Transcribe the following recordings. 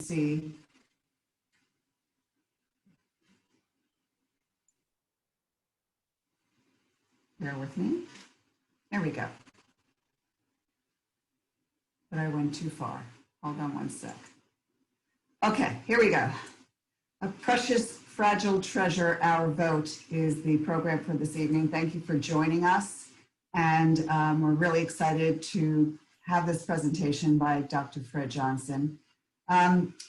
see. Bear with me. There we go. But I went too far. Hold on one sec. Okay, here we go. A precious, fragile treasure, our vote is the program for this evening. Thank you for joining us. And we're really excited to have this presentation by Dr. Fred Johnson.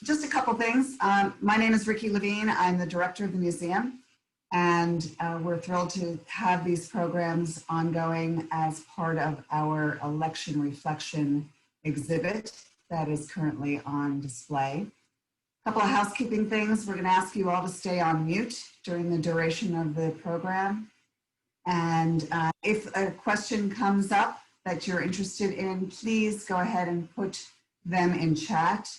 Just a couple things. My name is Ricky Levine. I'm the director of the museum. And we're thrilled to have these programs ongoing as part of our election reflection exhibit that is currently on display. A couple of housekeeping things. We're going to ask you all to stay on mute during the duration of the program. And if a question comes up that you're interested in, please go ahead and put them in chat.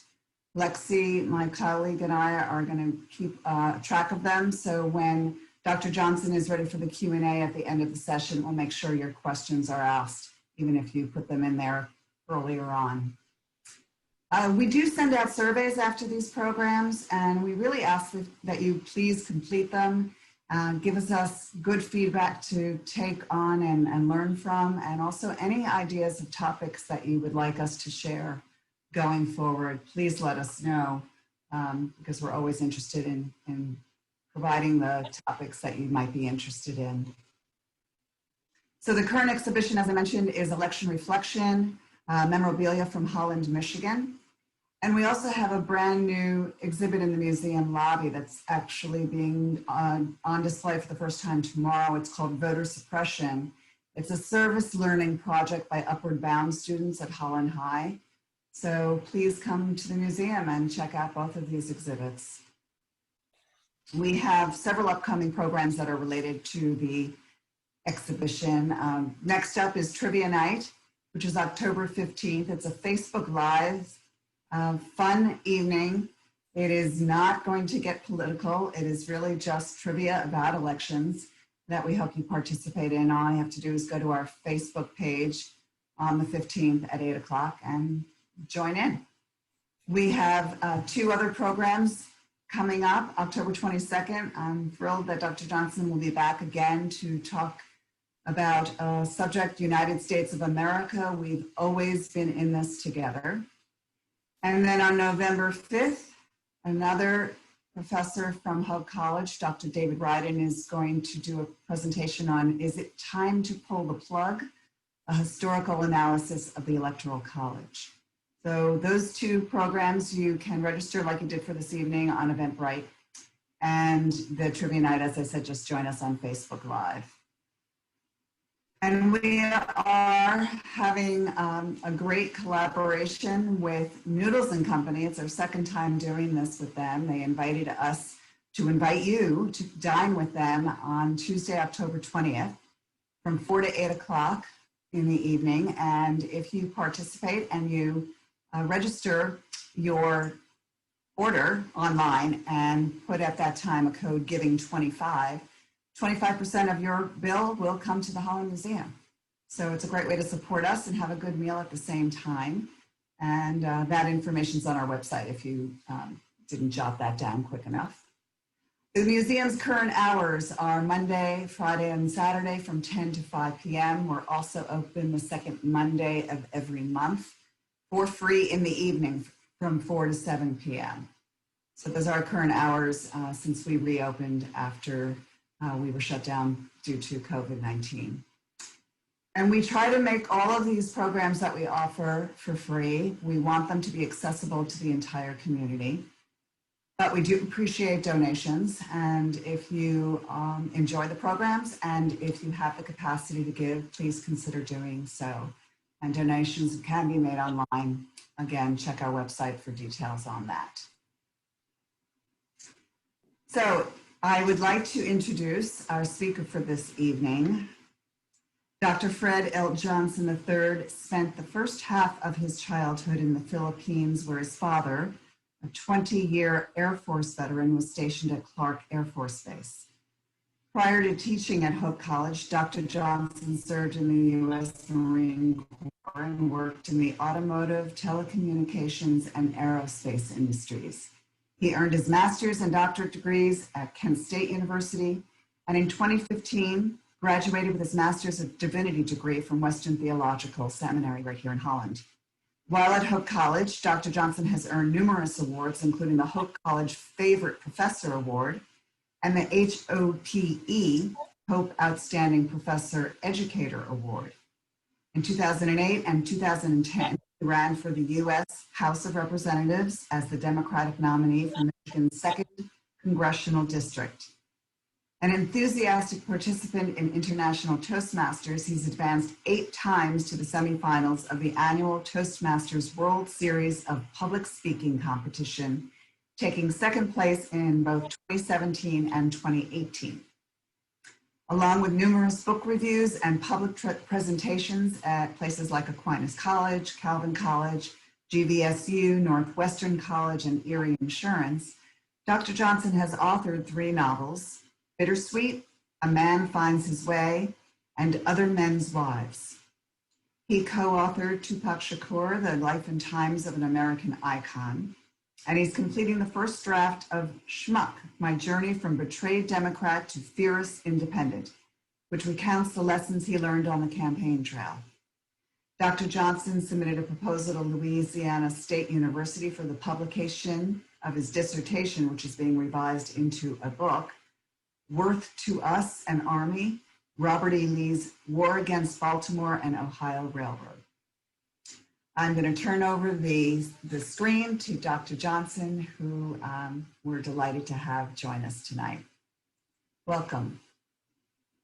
Lexi, my colleague, and I are going to keep track of them. So when Dr. Johnson is ready for the Q&A at the end of the session, we'll make sure your questions are asked, even if you put them in there earlier on. We do send out surveys after these programs, and we really ask that you please complete them. Give us good feedback to take on and learn from, and also any ideas of topics that you would like us to share going forward. Please let us know, because we're always interested in providing the topics that you might be interested in. So the current exhibition, as I mentioned, is Election Reflection, memorabilia from Holland, Michigan. And we also have a brand new exhibit in the museum lobby that's actually being on display for the first time tomorrow. It's called Voter Suppression. It's a service learning project by Upward Bound students at Holland High. So please come to the museum and check out both of these exhibits. We have several upcoming programs that are related to the exhibition. Next up is Trivia Night, which is October 15th. It's a Facebook Live fun evening. It is not going to get political. It is really just trivia about elections that we hope you participate in. All you have to do is go to our Facebook page on the 15th at 8 o'clock and join in. We have two other programs coming up. October 22nd, I'm thrilled that Dr. Johnson will be back again to talk about subject United States of America. We've always been in this together. And then on November 5th, another professor from Hope College, Dr. David Ryden, is going to do a presentation on Is It Time to Pull the Plug? A historical analysis of the Electoral College. So those two programs, you can register like you did for this evening on Eventbrite. And the Trivia Night, as I said, just join us on Facebook Live. And we are having a great collaboration with Noodles & Company. It's our second time doing this with them. They invited us to invite you to dine with them on Tuesday, October 20th from 4 to 8 o'clock in the evening. And if you participate and you register your order online and put at that time a code GIVING25, 25% of your bill will come to the Holland Museum. So it's a great way to support us and have a good meal at the same time. And that information's on our website if you didn't jot that down quick enough. The museum's current hours are Monday, Friday, and Saturday from 10 to 5 p.m. We're also open the second Monday of every month for free in the evening from 4 to 7 p.m. So those are our current hours since we reopened after we were shut down due to COVID-19. And we try to make all of these programs that we offer for free. We want them to be accessible to the entire community. But we do appreciate donations. And if you enjoy the programs and if you have the capacity to give, please consider doing so. And donations can be made online. Again, check our website for details on that. So I would like to introduce our speaker for this evening. Dr. Fred L. Johnson III spent the first half of his childhood in the Philippines, where his father, a 20-year Air Force veteran, was stationed at Clark Air Force Base. Prior to teaching at Hope College, Dr. Johnson served in the U.S. Marine and worked in the automotive, telecommunications, and aerospace industries. He earned his master's and doctorate degrees at Kent State University, and in 2015, graduated with his Master's of Divinity degree from Western Theological Seminary right here in Holland. While at Hope College, Dr. Johnson has earned numerous awards, including the Hope College Favorite Professor Award and the HOPE, Hope Outstanding Professor Educator Award. In 2008 and 2010, he ran for the U.S. House of Representatives as the Democratic nominee for Michigan's 2nd Congressional District. An enthusiastic participant in International Toastmasters, he's advanced 8 times to the semifinals of the annual Toastmasters World Series of Public Speaking Competition, taking 2nd place in both 2017 and 2018. Along with numerous book reviews and public presentations at places like Aquinas College, Calvin College, GVSU, Northwestern College, and Erie Insurance, Dr. Johnson has authored 3 novels, Bittersweet, A Man Finds His Way, and Other Men's Wives. He co-authored Tupac Shakur, The Life and Times of an American Icon, and he's completing the first draft of Schmuck, My Journey from Betrayed Democrat to Fierce Independent, which recounts the lessons he learned on the campaign trail. Dr. Johnson submitted a proposal to Louisiana State University for the publication of his dissertation, which is being revised into a book, Worth to Us, an Army, Robert E. Lee's War Against Baltimore and Ohio Railroad. I'm going to turn over the screen to Dr. Johnson, who we're delighted to have join us tonight. Welcome.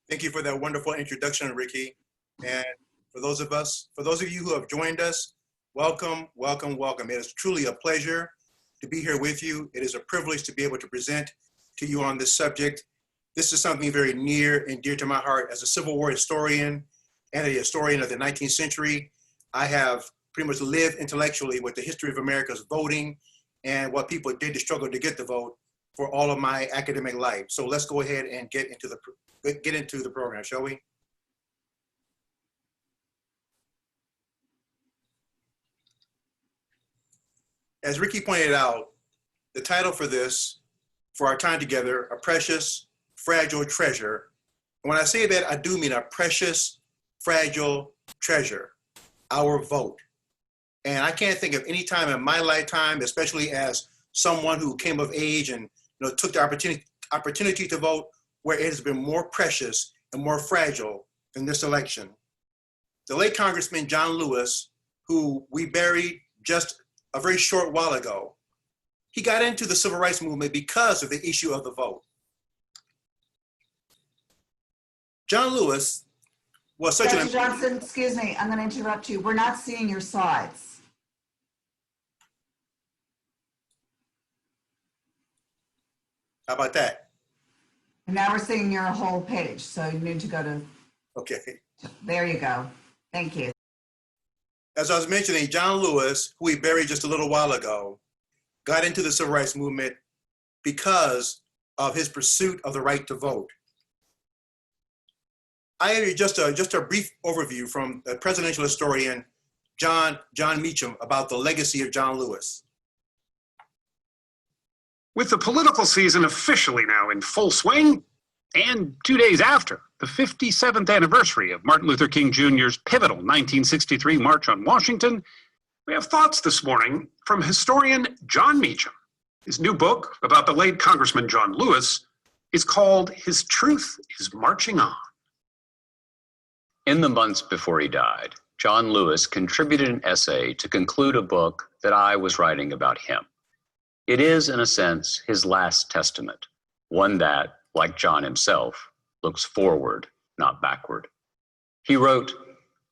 Thank you for that wonderful introduction, Ricky. And for those of you who have joined us, welcome, welcome, welcome. It is truly a pleasure to be here with you. It is a privilege to be able to present to you on this subject. This is something very near and dear to my heart. As a Civil War historian and a historian of the 19th century, I have pretty much lived intellectually with the history of America's voting and what people did to struggle to get the vote for all of my academic life. So let's go ahead and get into the program, shall we? As Ricky pointed out, the title for our time together, A Precious, Fragile Treasure. And when I say that, I do mean a precious, fragile treasure, our vote. And I can't think of any time in my lifetime, especially as someone who came of age and took the opportunity to vote, where it has been more precious and more fragile than this election. The late Congressman John Lewis, who we buried just a very short while ago, he got into the civil rights movement because of the issue of the vote. John Lewis was such Dr. Johnson, excuse me, I'm going to interrupt you. We're not seeing your slides. How about that? And now we're seeing your whole page, so you need to go to, okay. There you go. Thank you. As I was mentioning, John Lewis, who we buried just a little while ago, got into the civil rights movement because of his pursuit of the right to vote. I have just a brief overview from the presidential historian John Meacham about the legacy of John Lewis. With the political season officially now in full swing, and 2 days after the 57th anniversary of Martin Luther King Jr.'s pivotal 1963 March on Washington, we have thoughts this morning from historian John Meacham. His new book about the late Congressman John Lewis is called His Truth is Marching On. In the months before he died, John Lewis contributed an essay to conclude a book that I was writing about him. It is, in a sense, his last testament, one that, like John himself, looks forward, not backward. He wrote,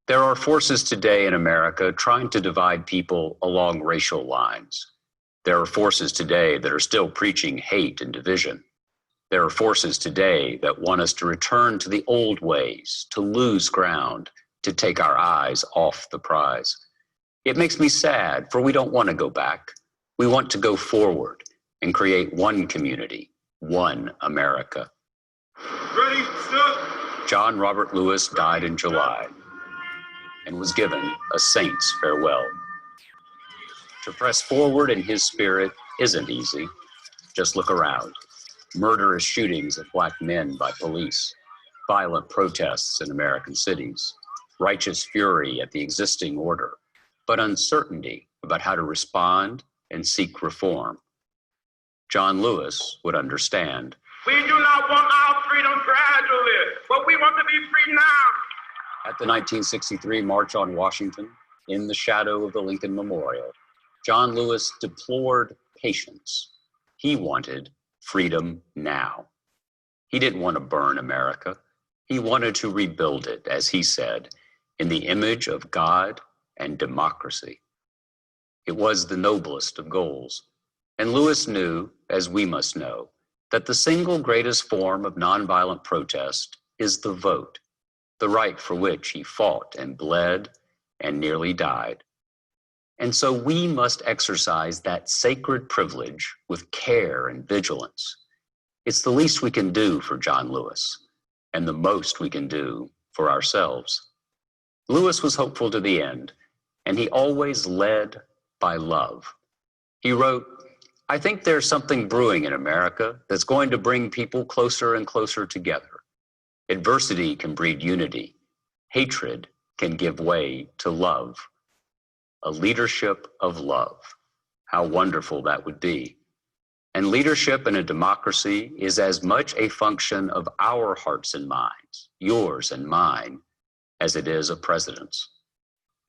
"There are forces today in America trying to divide people along racial lines. There are forces today that are still preaching hate and division. There are forces today that want us to return to the old ways, to lose ground, to take our eyes off the prize. It makes me sad, for we don't want to go back. We want to go forward and create one community, one America." Ready, stop. John Robert Lewis died in July. and was given a saint's farewell. To press forward in his spirit isn't easy. Just look around. Murderous shootings of Black men by police, violent protests in American cities, righteous fury at the existing order, but uncertainty about how to respond and seek reform. John Lewis would understand. We do not want our freedom gradually, but we want to be free now. At the 1963 March on Washington, in the shadow of the Lincoln Memorial, John Lewis deplored patience. He wanted freedom now. He didn't want to burn America. He wanted to rebuild it, as he said, in the image of God and democracy. It was the noblest of goals. And Lewis knew, as we must know, that the single greatest form of nonviolent protest is the vote, the right for which he fought and bled and nearly died. And so we must exercise that sacred privilege with care and vigilance. It's the least we can do for John Lewis, and the most we can do for ourselves. Lewis was hopeful to the end, and he always led by love. He wrote, "I think there's something brewing in America that's going to bring people closer and closer together. Adversity can breed unity. Hatred can give way to love. A leadership of love. How wonderful that would be. And leadership in a democracy is as much a function of our hearts and minds, yours and mine, as it is a president's."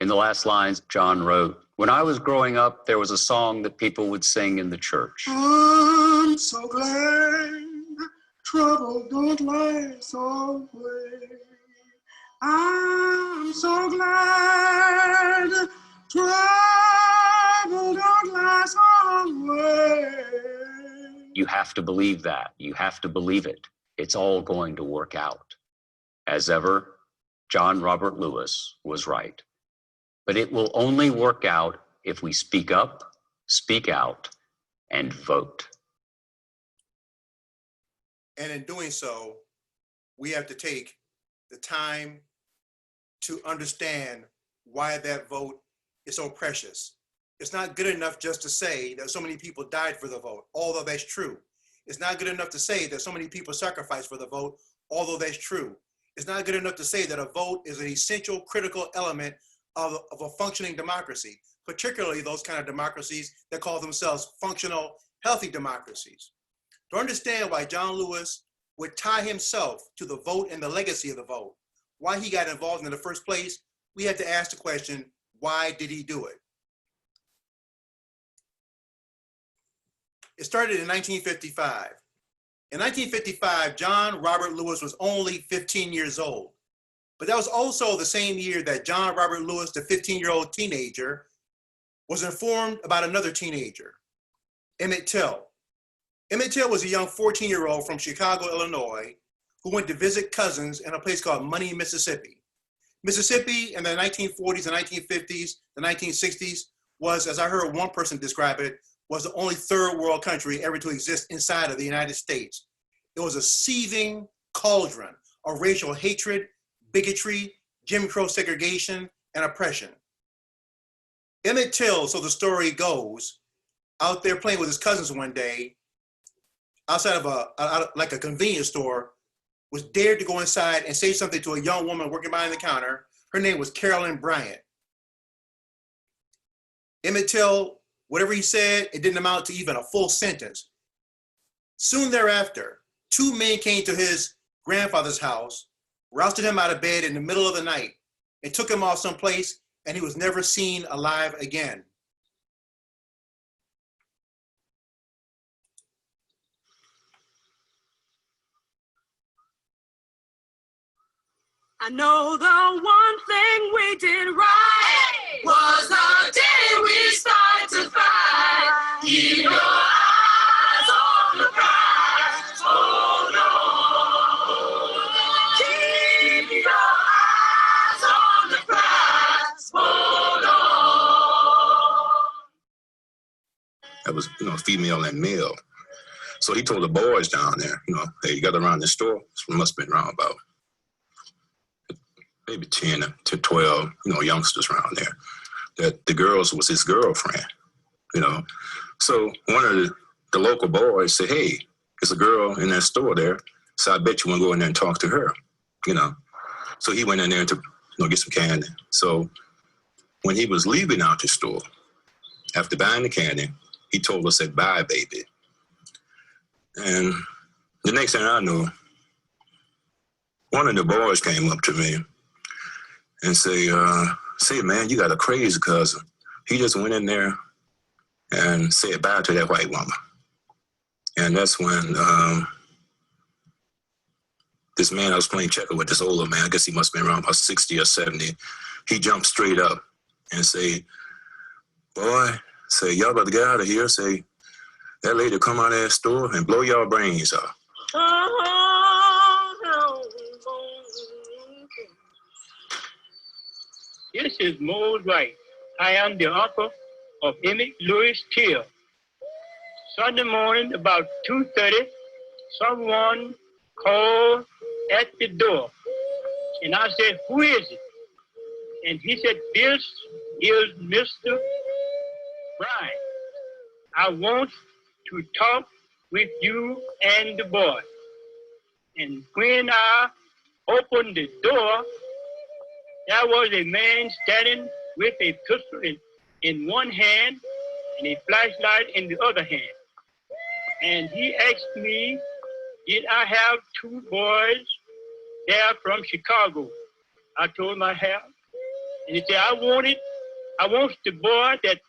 In the last lines, John wrote, "When I was growing up, there was a song that people would sing in the church. I'm so glad trouble don't last always. I'm so glad trouble don't last always." You have to believe that. You have to believe it. It's all going to work out. As ever, John Robert Lewis was right. But it will only work out if we speak up, speak out, and vote. And in doing so, we have to take the time to understand why that vote is so precious. It's not good enough just to say that so many people died for the vote, although that's true. It's not good enough to say that so many people sacrificed for the vote, although that's true. It's not good enough to say that a vote is an essential, critical element of a functioning democracy, particularly those kind of democracies that call themselves functional, healthy democracies. To understand why John Lewis would tie himself to the vote and the legacy of the vote, why he got involved in the first place, we have to ask the question, why did he do it? It started in 1955. In 1955, John Robert Lewis was only 15 years old. But that was also the same year that John Robert Lewis, the 15-year-old teenager, was informed about another teenager, Emmett Till. Emmett Till was a young 14-year-old from Chicago, Illinois, who went to visit cousins in a place called Money, Mississippi. Mississippi in the 1940s and 1950s, the 1960s, was, as I heard one person describe it, was the only third world country ever to exist inside of the United States. It was a seething cauldron of racial hatred, bigotry, Jim Crow segregation, and oppression. Emmett Till, so the story goes, out there playing with his cousins one day, outside of a convenience store, was dared to go inside and say something to a young woman working behind the counter. Her name was Carolyn Bryant. Emmett Till, whatever he said, it didn't amount to even a full sentence. Soon thereafter, two men came to his grandfather's house, rousted him out of bed in the middle of the night, and took him off someplace, and he was never seen alive again. I know the one thing we did right was the day we started to fight. Keep your eyes on the prize. Hold on. Keep your eyes on the prize. Hold on. That was, female and male. So he told the boys down there, hey, you got around the store. This must have been around about maybe 10 to 12, youngsters around there, that the girls was his girlfriend, So one of the local boys said, hey, there's a girl in that store there, so I bet you want to go in there and talk to her, So he went in there to get some candy. So when he was leaving out the store, after buying the candy, he told us, said, bye, baby. And the next thing I knew, one of the boys came up to me and say, man, you got a crazy cousin. He just went in there and said bye to that white woman. And that's when this man I was playing checker with, this older man, I guess he must have been around about 60 or 70, he jumped straight up and say, boy, say, y'all better get out of here. Say, that lady come out of that store and blow y'all brains out. This is Mose Wright. I am the uncle of Emmett Lewis Till. Sunday morning, about 2:30, someone called at the door. And I said, who is it? And he said, this is Mr. Brian. I want to talk with you and the boy. And when I opened the door, there was a man standing with a pistol in one hand and a flashlight in the other hand. And he asked me, did I have two boys there from Chicago? I told him I have. And he said, I want the boy that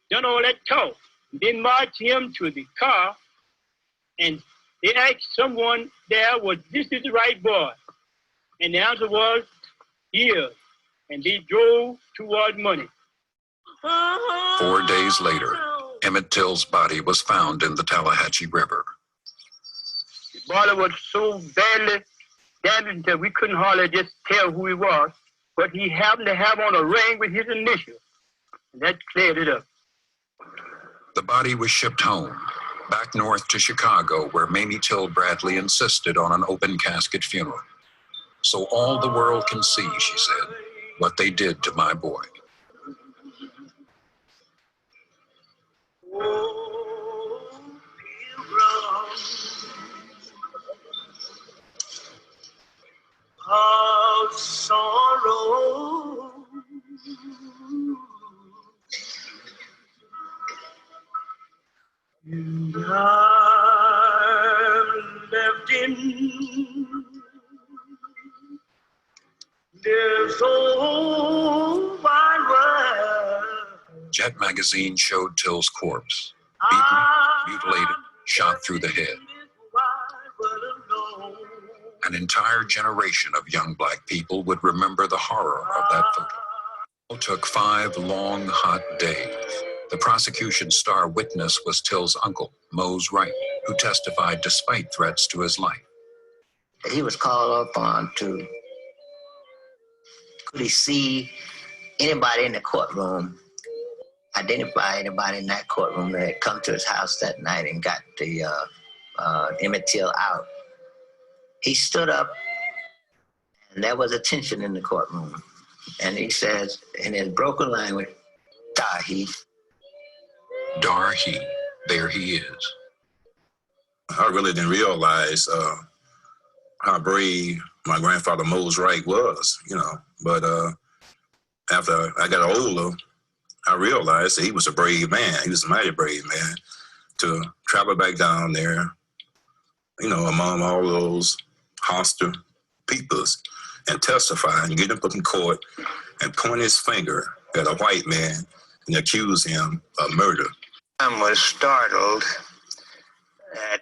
done all that talk. Then marched him to the car, and they asked someone there, was this is the right boy? And the answer was, yeah. And they drove toward money. 4 days later, Emmett Till's body was found in the Tallahatchie River. The body was so badly damaged that we couldn't hardly just tell who he was, but he happened to have on a ring with his initial. And that cleared it up. The body was shipped home, back north to Chicago, where Mamie Till Bradley insisted on an open casket funeral. So all the world can see, she said, what they did to my boy. Of sorrow, and I'm left in this old wide world. Jet magazine showed Till's corpse, beaten, mutilated, shot through the head. An entire generation of young black people would remember the horror of that photo. It took 5 long, hot days. The prosecution's star witness was Till's uncle, Mose Wright, who testified despite threats to his life. He was called upon to, could he see anybody in the courtroom, identify anybody in that courtroom that had come to his house that night and got the Emmett Till out. He stood up, and there was a tension in the courtroom. And he says, in his broken language, Dahi. Dahi, there he is. I really didn't realize how brave my grandfather Mose Wright was, But after I got older, I realized that he was a brave man. He was a mighty brave man to travel back down there, among all those hostile peoples and testify and get him up in court and point his finger at a white man and accuse him of murder. I was startled at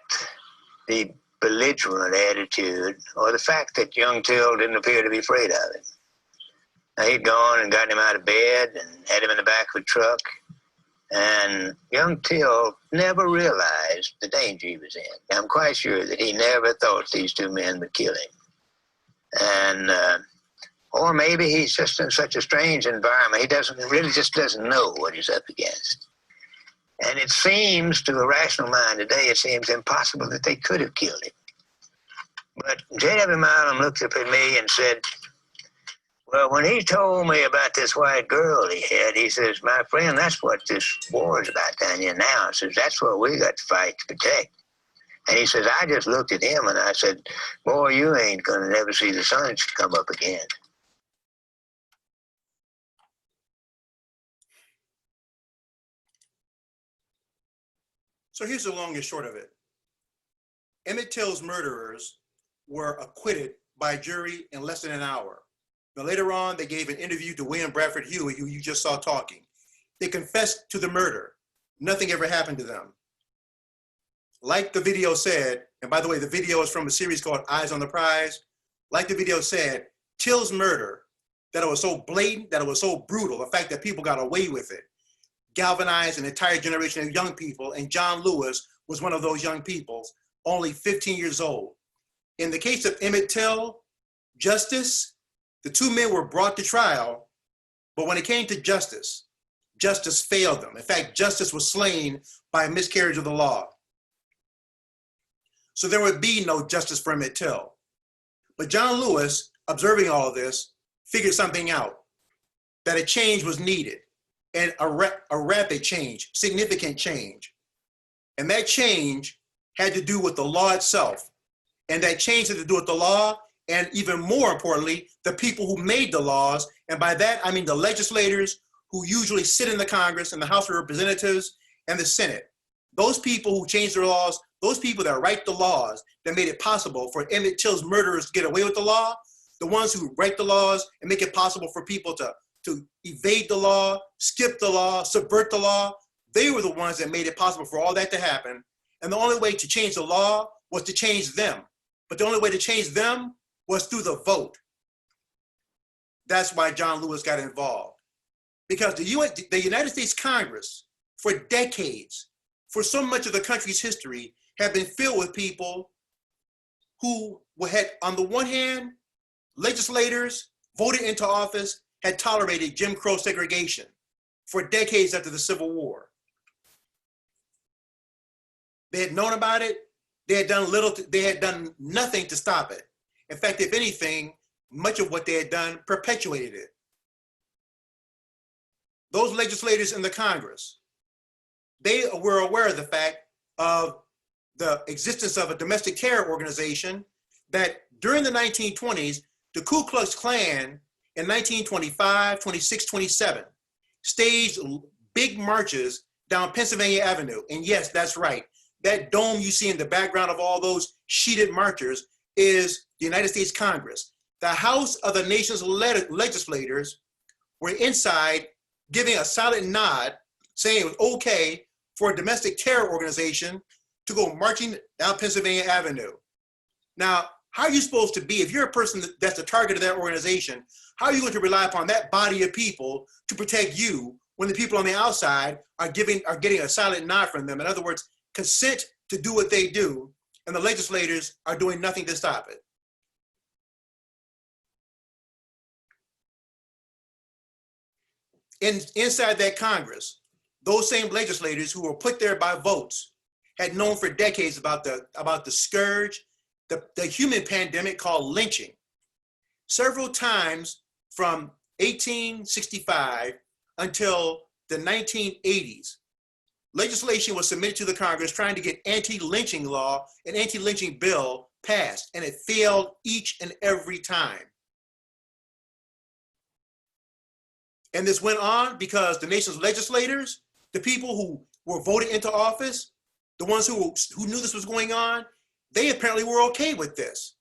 the belligerent attitude or the fact that young Till didn't appear to be afraid of it. Now, he'd gone and gotten him out of bed and had him in the back of a truck. And young Till never realized the danger he was in. I'm quite sure that he never thought these two men would kill him. And, or maybe he's just in such a strange environment, he just doesn't know what he's up against. And it seems, to a rational mind today, it seems impossible that they could have killed him. But J.W. Milam looked up at me and said, Well, when he told me about this white girl he had, he says, my friend, that's what this war is about down here now. He says, that's what we got to fight to protect. And he says, I just looked at him and I said, boy, you ain't going to never see the sun come up again. So here's the long and short of it. Emmett Till's murderers were acquitted by a jury in less than an hour. Now later on, they gave an interview to William Bradford Huey, who you just saw talking. They confessed to the murder. Nothing ever happened to them. Like the video said, and by the way, the video is from a series called Eyes on the Prize. Like the video said, Till's murder, that it was so blatant, that it was so brutal, the fact that people got away with it, galvanized an entire generation of young people, and John Lewis was one of those young people, only 15 years old. In the case of Emmett Till, justice, the two men were brought to trial, but when it came to justice, justice failed them. In fact, justice was slain by a miscarriage of the law. So there would be no justice for Emmett Till. But John Lewis, observing all of this, figured something out, that a change was needed, and a rapid change, significant change. And that change had to do with the law itself. And that change had to do with the law, and even more importantly, the people who made the laws. And by that, I mean the legislators who usually sit in the Congress and the House of Representatives and the Senate. Those people who changed the laws, those people that write the laws that made it possible for Emmett Till's murderers to get away with the law, the ones who write the laws and make it possible for people to evade the law, skip the law, subvert the law, they were the ones that made it possible for all that to happen. And the only way to change the law was to change them. But the only way to change them was through the vote. That's why John Lewis got involved. Because the United States Congress, for decades, for so much of the country's history, have been filled with people who had, on the one hand, legislators voted into office, had tolerated Jim Crow segregation for decades after the Civil War. They had known about it. They had done little. They had done nothing to stop it. In fact, if anything, much of what they had done perpetuated it. Those legislators in the Congress, they were aware of the fact of the existence of a domestic terror organization that during the 1920s, the Ku Klux Klan in 1925, 26, 27, staged big marches down Pennsylvania Avenue. And yes, that's right. That dome you see in the background of all those sheeted marchers is the United States Congress. The House of the nation's legislators were inside giving a silent nod, saying it was okay for a domestic terror organization to go marching down Pennsylvania Avenue. Now, how are you supposed to be, if you're a person that's the target of that organization, how are you going to rely upon that body of people to protect you when the people on the outside are getting a silent nod from them? In other words, consent to do what they do, and the legislators are doing nothing to stop it. Inside that Congress, those same legislators who were put there by votes had known for decades about the scourge, the human pandemic called lynching. Several times from 1865 until the 1980s, legislation was submitted to the Congress trying to get anti-lynching law, an anti-lynching bill passed, and it failed each and every time. And this went on because the nation's legislators, the people who were voted into office, the ones who knew this was going on, they apparently were okay with this.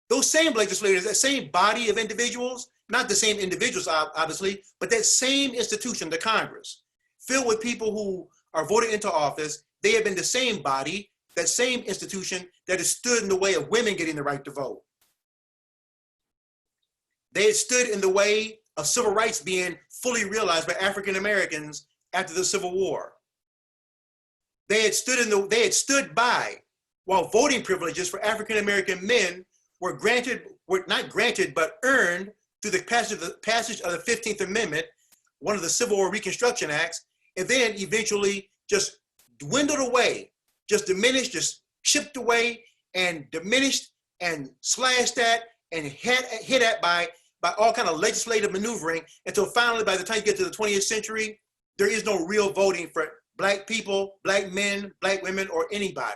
Those same legislators, that same body of individuals, not the same individuals obviously, but that same institution, the Congress, filled with people who are voted into office, they have been the same body, that same institution that has stood in the way of women getting the right to vote. They had stood in the way of civil rights being fully realized by African Americans after the Civil War. They had stood by while voting privileges for African American men were not granted, but earned through the passage of the 15th Amendment, one of the Civil War Reconstruction Acts, and then eventually just dwindled away, just diminished, just chipped away and diminished and slashed at and hit at by by all kind of legislative maneuvering until finally, by the time you get to the 20th century, there is no real voting for Black people, Black men, Black women, or anybody.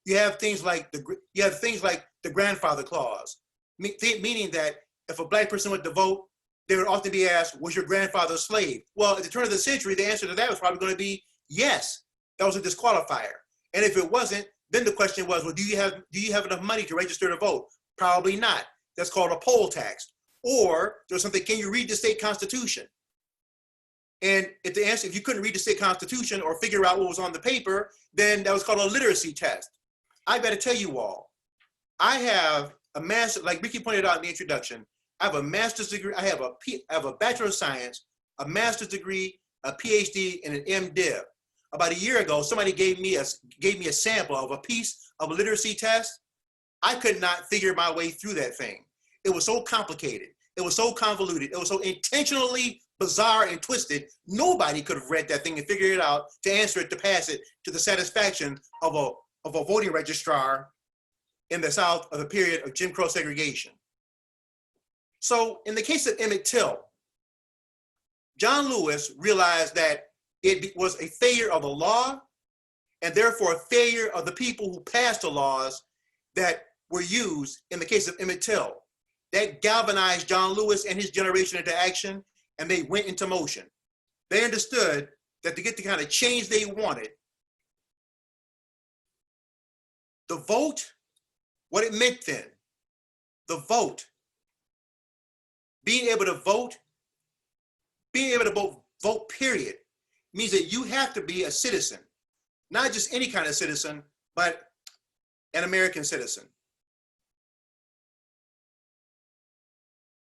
You have things like the grandfather clause, meaning that if a Black person went to vote, they would often be asked, was your grandfather a slave? Well, at the turn of the century, the answer to that was probably going to be yes. That was a disqualifier. And if it wasn't, then the question was, well, do you have enough money to register to vote? Probably not. That's called a poll tax. Or there's something, can you read the state constitution? And if the answer, if you couldn't read the state constitution or figure out what was on the paper, then that was called a literacy test. I got to tell you all, I have a master, like Ricky pointed out in the introduction, I have a master's degree, I have a Bachelor of Science, a master's degree, a PhD, and an MDiv. About a year ago, somebody gave me a sample of a piece of a literacy test. I could not figure my way through that thing. It was so complicated. It was so convoluted. It was so intentionally bizarre and twisted. Nobody could have read that thing and figured it out to answer it, to pass it to the satisfaction of a voting registrar in the South of the period of Jim Crow segregation. So in the case of Emmett Till, John Lewis realized that it was a failure of the law and therefore a failure of the people who passed the laws that were used in the case of Emmett Till. That galvanized John Lewis and his generation into action, and they went into motion. They understood that to get the kind of change they wanted, the vote, what it meant then, the vote, being able to vote, vote period, means that you have to be a citizen, not just any kind of citizen, but an American citizen.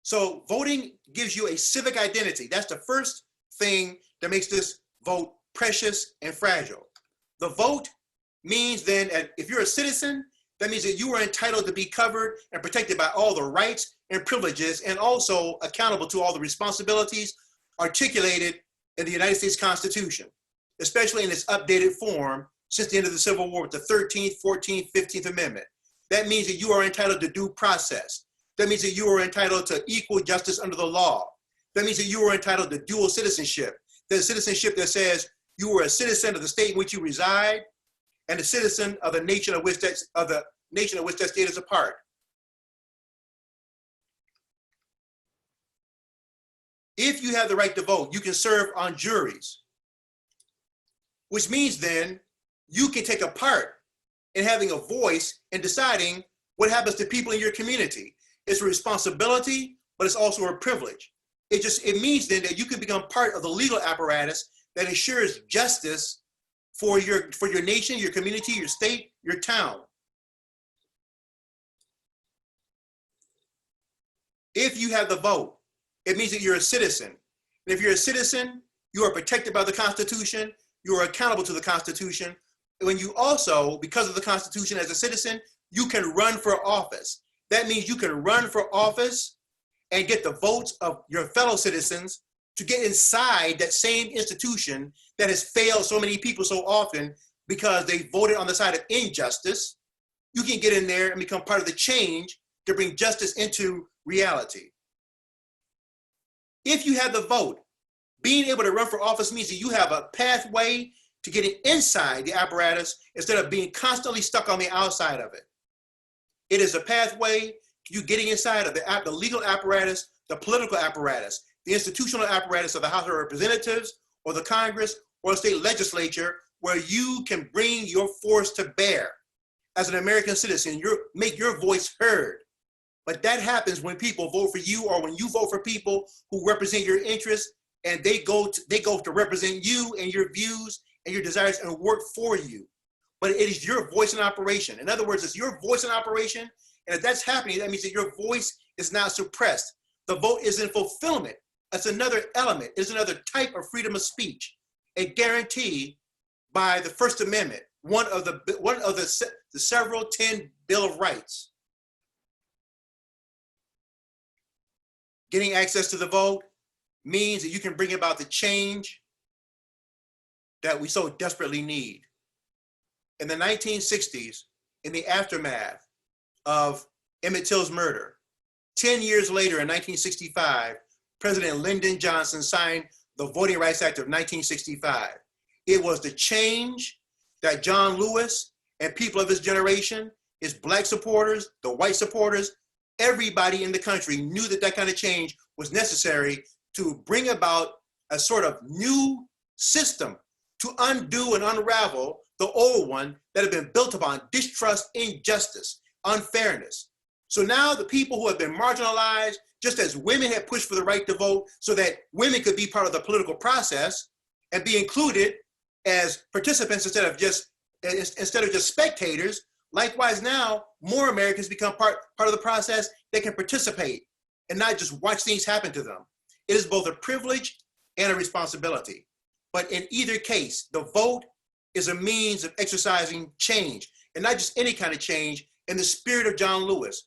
So voting gives you a civic identity. That's the first thing that makes this vote precious and fragile. The vote means then, if you're a citizen, that means that you are entitled to be covered and protected by all the rights and privileges, and also accountable to all the responsibilities articulated in the United States Constitution, especially in its updated form since the end of the Civil War with the 13th, 14th, 15th Amendment. That means that you are entitled to due process. That means that you are entitled to equal justice under the law. That means that you are entitled to dual citizenship. There's citizenship that says you are a citizen of the state in which you reside and a citizen of the nation of which that state is a part. If you have the right to vote, you can serve on juries, which means then you can take a part in having a voice in deciding what happens to people in your community. It's a responsibility, but it's also a privilege. It means then that you can become part of the legal apparatus that ensures justice for your nation, your community, your state, your town. If you have the vote, it means that you're a citizen. And if you're a citizen, you are protected by the Constitution, you are accountable to the Constitution. When you also, because of the Constitution as a citizen, you can run for office. That means you can run for office and get the votes of your fellow citizens to get inside that same institution that has failed so many people so often because they voted on the side of injustice. You can get in there and become part of the change to bring justice into reality. If you have the vote, being able to run for office means that you have a pathway to getting inside the apparatus instead of being constantly stuck on the outside of it. It is a pathway to you getting inside of the legal apparatus, the political apparatus, the institutional apparatus of the House of Representatives or the Congress or the state legislature, where you can bring your force to bear as an American citizen, make your voice heard. But that happens when people vote for you, or when you vote for people who represent your interests, and they go to represent you and your views and your desires and work for you. But it is your voice in operation. In other words, it's your voice in operation. And if that's happening, that means that your voice is not suppressed. The vote is in fulfillment. That's another element. It's another type of freedom of speech, a guarantee by the First Amendment, one of the several 10 Bill of Rights. Getting access to the vote means that you can bring about the change that we so desperately need. In the 1960s, in the aftermath of Emmett Till's murder, 10 years later in 1965, President Lyndon Johnson signed the Voting Rights Act of 1965. It was the change that John Lewis and people of his generation, his black supporters, the white supporters, everybody in the country knew that that kind of change was necessary to bring about a sort of new system to undo and unravel the old one that had been built upon distrust, injustice, unfairness. So now the people who have been marginalized, just as women had pushed for the right to vote so that women could be part of the political process and be included as participants instead of just spectators, likewise now more Americans become part of the process. They can participate and not just watch things happen to them. It is both a privilege and a responsibility. But in either case, the vote is a means of exercising change, and not just any kind of change. In the spirit of John Lewis,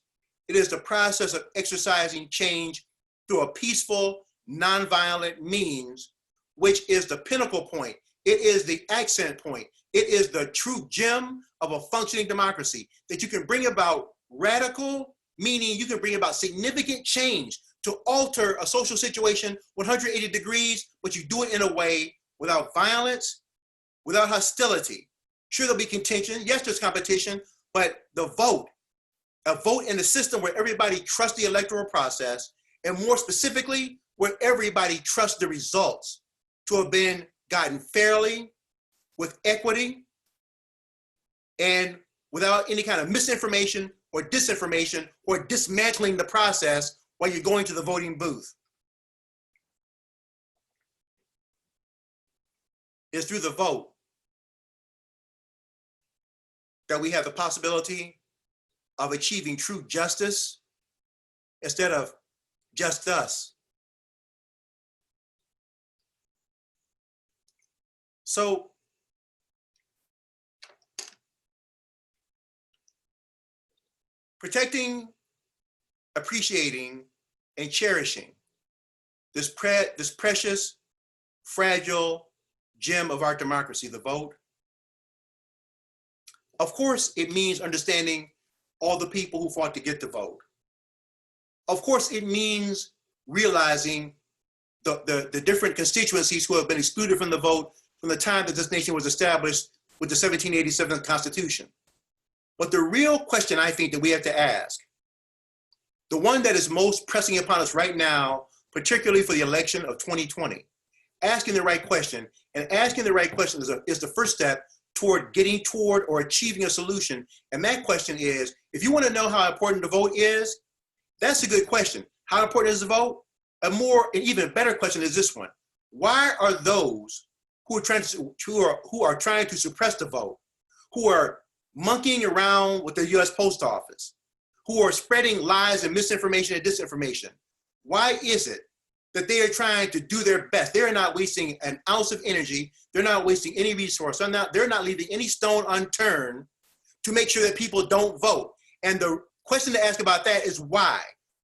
it is the process of exercising change through a peaceful, nonviolent means, which is the pinnacle point. It is the accent point. It is the true gem of a functioning democracy, that you can bring about radical, meaning you can bring about significant change to alter a social situation 180 degrees, but you do it in a way without violence, without hostility. Sure, there'll be contention. Yes, there's competition, but the vote, a vote in a system where everybody trusts the electoral process, and more specifically, where everybody trusts the results to have been gotten fairly, with equity, and without any kind of misinformation or disinformation or dismantling the process while you're going to the voting booth. It's through the vote that we have the possibility of achieving true justice instead of just us. So protecting, appreciating, and cherishing this precious, fragile gem of our democracy, the vote. Of course, it means understanding all the people who fought to get the vote. Of course, it means realizing the different constituencies who have been excluded from the vote from the time that this nation was established with the 1787 Constitution. But the real question I think that we have to ask, the one that is most pressing upon us right now, particularly for the election of 2020, asking the right question, and asking the right question is the first step toward getting toward or achieving a solution. And that question is, if you want to know how important the vote is, that's a good question. How important is the vote? An even better question is this one. Why are those who are trying to suppress the vote, who are monkeying around with the US Post Office, who are spreading lies and misinformation and disinformation, why is it that they are trying to do their best? They are not wasting an ounce of energy. They're not wasting any resource. They're not leaving any stone unturned to make sure that people don't vote. And the question to ask about that is why?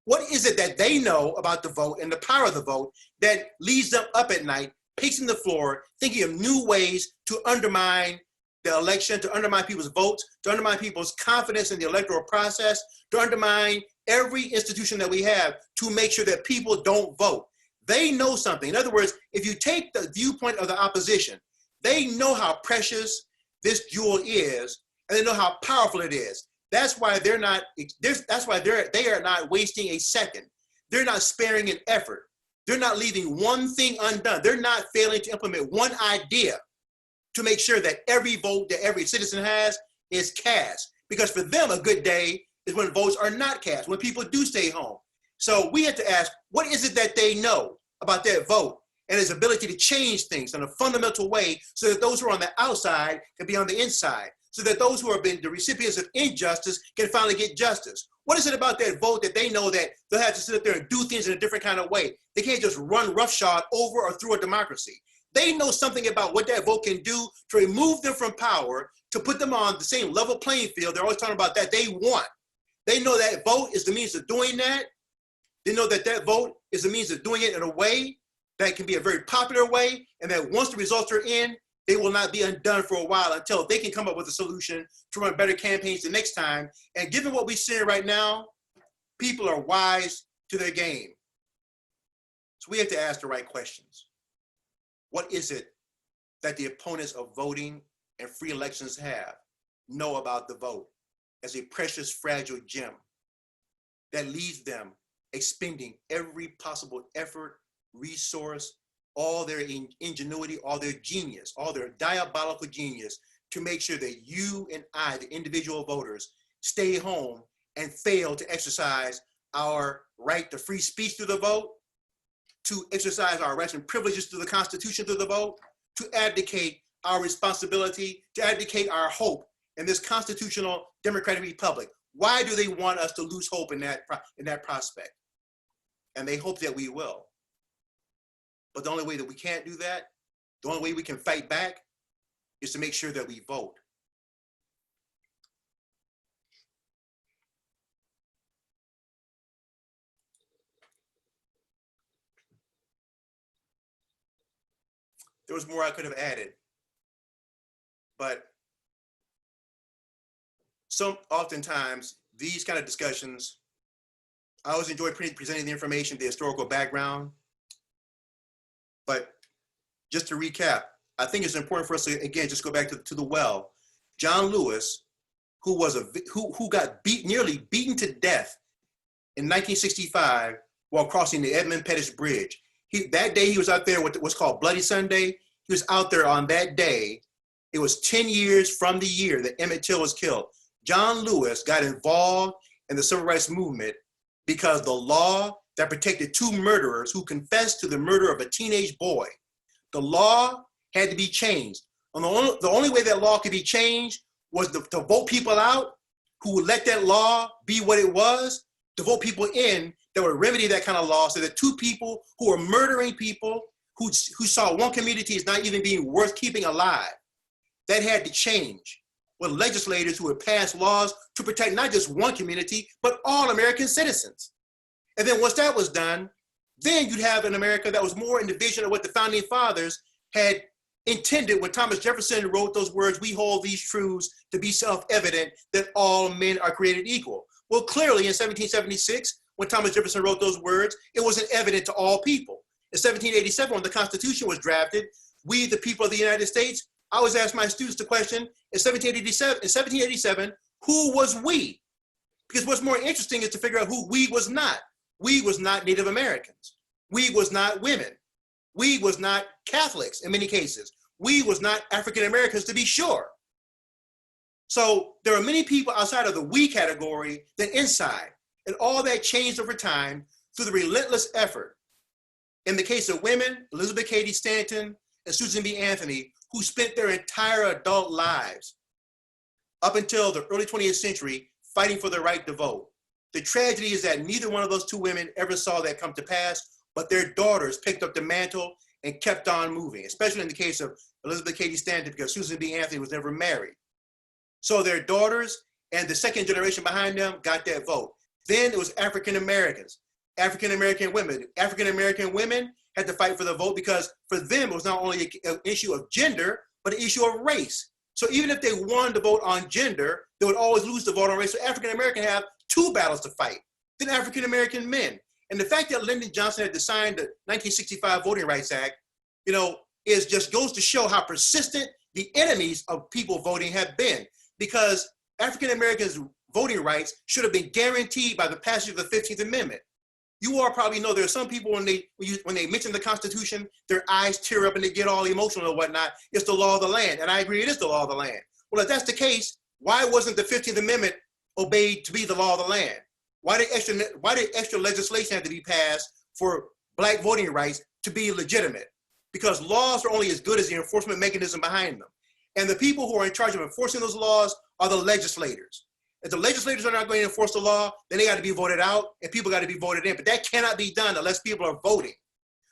What is it that they know about the vote and the power of the vote that leaves them up at night, pacing the floor, thinking of new ways to undermine the election, to undermine people's votes, to undermine people's confidence in the electoral process, to undermine every institution that we have to make sure that people don't vote? They know something. In other words, if you take the viewpoint of the opposition, they know how precious this jewel is, and they know how powerful it is. That's why they are not wasting a second. They're not sparing an effort. They're not leaving one thing undone. They're not failing to implement one idea to make sure that every vote that every citizen has is cast. Because for them, a good day is when votes are not cast, when people do stay home. So we have to ask, what is it that they know about their vote and its ability to change things in a fundamental way so that those who are on the outside can be on the inside, so that those who have been the recipients of injustice can finally get justice? What is it about that vote that they know that they'll have to sit up there and do things in a different kind of way? They can't just run roughshod over or through a democracy. They know something about what that vote can do to remove them from power, to put them on the same level playing field. They're always talking about that they want. They know that vote is the means of doing that. They know that that vote is the means of doing it in a way that can be a very popular way, and that once the results are in, they will not be undone for a while until they can come up with a solution to run better campaigns the next time. And given what we're seeing right now, people are wise to their game. So we have to ask the right questions. What is it that the opponents of voting and free elections know about the vote as a precious, fragile gem that leaves them expending every possible effort, resource, all their ingenuity, all their genius, all their diabolical genius to make sure that you and I, the individual voters, stay home and fail to exercise our right to free speech through the vote, to exercise our rights and privileges through the Constitution through the vote, to abdicate our responsibility, to abdicate our hope in this constitutional democratic republic. Why do they want us to lose hope in that prospect? And they hope that we will. But the only way that we can't do that, the only way we can fight back, is to make sure that we vote. There was more I could have added, but oftentimes these kind of discussions, I always enjoy presenting the information, the historical background. But just to recap, I think it's important for us to, again, just go back to the well. John Lewis, who got nearly beaten to death in 1965 while crossing the Edmund Pettus Bridge. That day he was out there with what's called Bloody Sunday. He was out there on that day. It was 10 years from the year that Emmett Till was killed. John Lewis got involved in the civil rights movement because the law that protected two murderers who confessed to the murder of a teenage boy, the law had to be changed. And the only way that law could be changed was to vote people out who would let that law be what it was, to vote people in that would remedy that kind of law, so that two people who were murdering people, who saw one community as not even being worth keeping alive, that had to change with legislators who would pass laws to protect not just one community, but all American citizens. And then once that was done, then you'd have an America that was more in the vision of what the founding fathers had intended when Thomas Jefferson wrote those words, "We hold these truths to be self-evident that all men are created equal." Well, clearly in 1776, when Thomas Jefferson wrote those words, it wasn't evident to all people. In 1787, when the Constitution was drafted, we, the people of the United States, I always ask my students the question, in 1787, who was we? Because what's more interesting is to figure out who we was not. We was not Native Americans. We was not women. We was not Catholics in many cases. We was not African Americans, to be sure. So there are many people outside of the we category than inside. And all that changed over time through the relentless effort. In the case of women, Elizabeth Cady Stanton and Susan B. Anthony, who spent their entire adult lives up until the early 20th century fighting for the right to vote. The tragedy is that neither one of those two women ever saw that come to pass, but their daughters picked up the mantle and kept on moving, especially in the case of Elizabeth Cady Stanton, because Susan B. Anthony was never married. So their daughters and the second generation behind them got that vote. Then it was African Americans, African American women. African American women had to fight for the vote because for them it was not only an issue of gender, but an issue of race. So even if they won the vote on gender, they would always lose the vote on race. So African American have two battles to fight than African American men. And the fact that Lyndon Johnson had to sign the 1965 Voting Rights Act, is just goes to show how persistent the enemies of people voting have been, because African Americans' voting rights should have been guaranteed by the passage of the 15th Amendment. You all probably know there are some people when they mention the Constitution, their eyes tear up and they get all emotional and whatnot. It's the law of the land, and I agree, it is the law of the land. Well, if that's the case, why wasn't the 15th Amendment obeyed to be the law of the land? Why did extra legislation have to be passed for Black voting rights to be legitimate? Because laws are only as good as the enforcement mechanism behind them. And the people who are in charge of enforcing those laws are the legislators. If the legislators are not going to enforce the law, then they got to be voted out and people got to be voted in. But that cannot be done unless people are voting.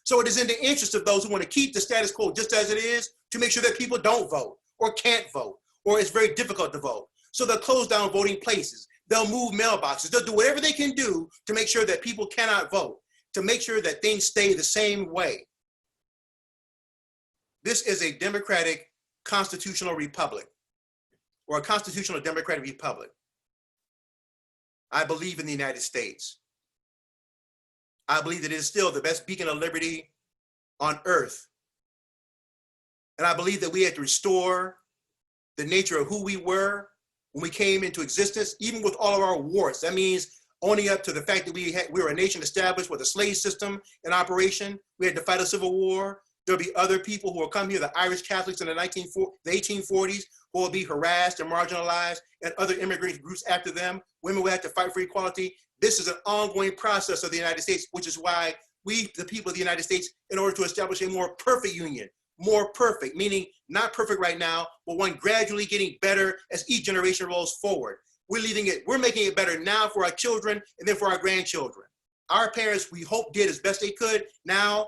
So it is in the interest of those who want to keep the status quo just as it is to make sure that people don't vote or can't vote, or it's very difficult to vote. So they'll close down voting places. They'll move mailboxes. They'll do whatever they can do to make sure that people cannot vote, to make sure that things stay the same way. This is a democratic constitutional republic, or a constitutional democratic republic. I believe in the United States. I believe that it is still the best beacon of liberty on earth. And I believe that we had to restore the nature of who we were when we came into existence, even with all of our warts. That means owning up to the fact that we were a nation established with a slave system in operation. We had to fight a civil war. There'll be other people who will come here, the Irish Catholics in the 1840s, who will be harassed and marginalized, and other immigrant groups after them. Women will have to fight for equality. This is an ongoing process of the United States, which is why we, the people of the United States, in order to establish a more perfect union, more perfect, meaning not perfect right now, but one gradually getting better as each generation rolls forward. We're making it better now for our children and then for our grandchildren. Our parents, we hope, did as best they could. Now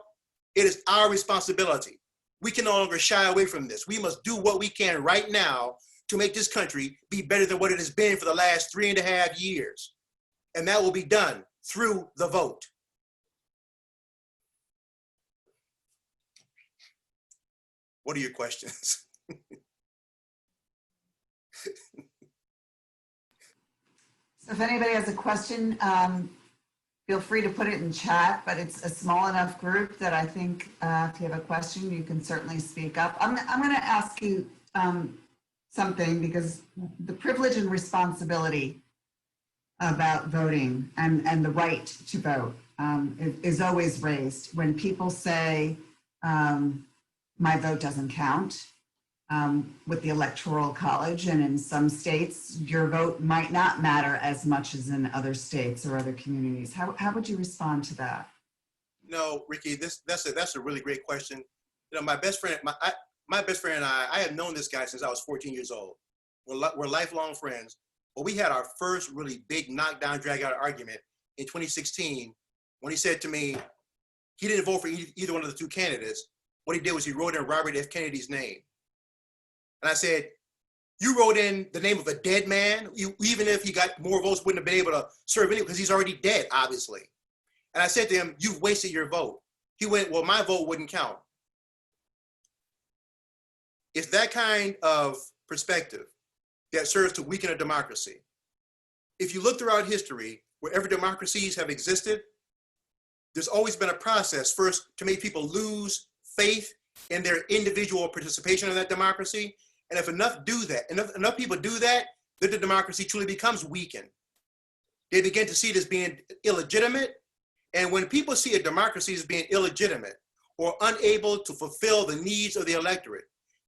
it is our responsibility. We can no longer shy away from this. We must do what we can right now to make this country be better than what it has been for the last 3.5 years. And that will be done through the vote. What are your questions? So if anybody has a question, feel free to put it in chat, but it's a small enough group that I think if you have a question, you can certainly speak up. I'm going to ask you something, because the privilege and responsibility about voting and the right to vote is always raised when people say, my vote doesn't count with the Electoral College, and in some states, your vote might not matter as much as in other states or other communities. How would you respond to that? No, Ricky, that's a really great question. You know, my best friend and I have known this guy since I was 14 years old. We're lifelong friends. But we had our first really big knockdown, drag out argument in 2016 when he said to me, he didn't vote for either one of the two candidates. What he did was he wrote in Robert F. Kennedy's name. And I said, you wrote in the name of a dead man, even if he got more votes, wouldn't have been able to serve anyway, because he's already dead, obviously. And I said to him, you've wasted your vote. He went, well, my vote wouldn't count. It's that kind of perspective that serves to weaken a democracy. If you look throughout history, wherever democracies have existed, there's always been a process first to make people lose faith in their individual participation in that democracy. And if enough do that, enough people do that, then the democracy truly becomes weakened. They begin to see it as being illegitimate. And when people see a democracy as being illegitimate or unable to fulfill the needs of the electorate,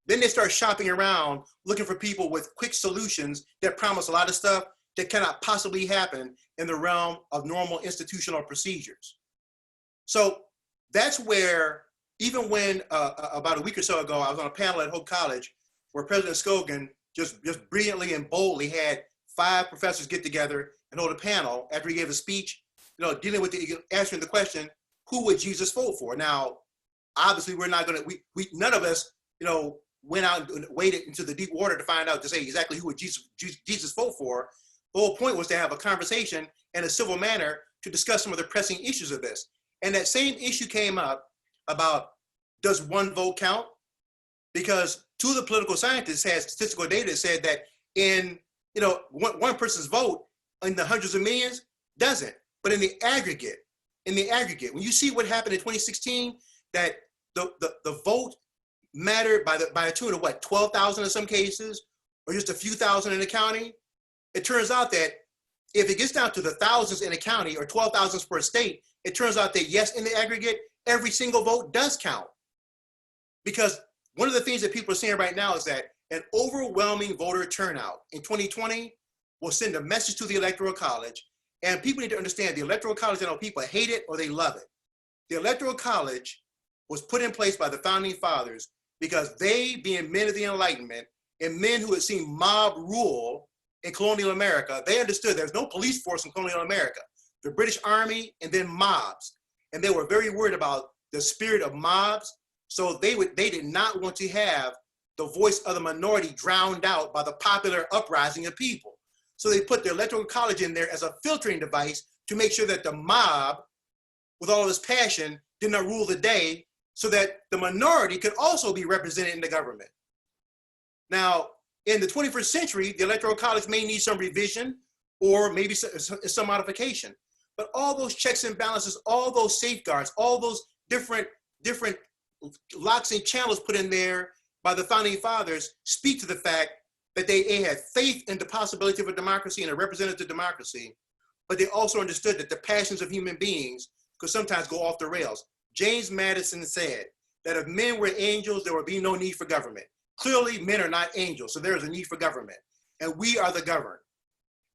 then they start shopping around looking for people with quick solutions that promise a lot of stuff that cannot possibly happen in the realm of normal institutional procedures. So that's where, even when about a week or so ago, I was on a panel at Hope College where President Scogin just brilliantly and boldly had 5 professors get together and hold a panel after he gave a speech, you know, dealing with answering the question, who would Jesus vote for? Now, obviously, we're not going to, none of us, you know, went out and waded into the deep water to find out, to say exactly who would Jesus vote for. The whole point was to have a conversation in a civil manner to discuss some of the pressing issues of this. And that same issue came up about, does one vote count? Because 2 of the political scientists had statistical data that said that in, you know, one person's vote in the hundreds of millions doesn't. But in the aggregate, when you see what happened in 2016, that the vote mattered by a tune of what, 12,000 in some cases, or just a few thousand in a county. It turns out that if it gets down to the thousands in a county or 12,000s per state, it turns out that yes, in the aggregate, every single vote does count. Because one of the things that people are saying right now is that an overwhelming voter turnout in 2020 will send a message to the Electoral College. And people need to understand the Electoral College, you know, people hate it or they love it. The Electoral College was put in place by the founding fathers because they, being men of the Enlightenment and men who had seen mob rule in colonial America, they understood there's no police force in colonial America. The British Army and then mobs. And they were very worried about the spirit of mobs. So they did not want to have the voice of the minority drowned out by the popular uprising of people. So they put the Electoral College in there as a filtering device to make sure that the mob, with all of its passion, did not rule the day, so that the minority could also be represented in the government. Now, in the 21st century, the Electoral College may need some revision or maybe some modification. But all those checks and balances, all those safeguards, all those different locks and channels put in there by the founding fathers speak to the fact that they had faith in the possibility of a democracy and a representative democracy, but they also understood that the passions of human beings could sometimes go off the rails. James Madison said that if men were angels, there would be no need for government. Clearly, men are not angels, so there is a need for government, and we are the governed.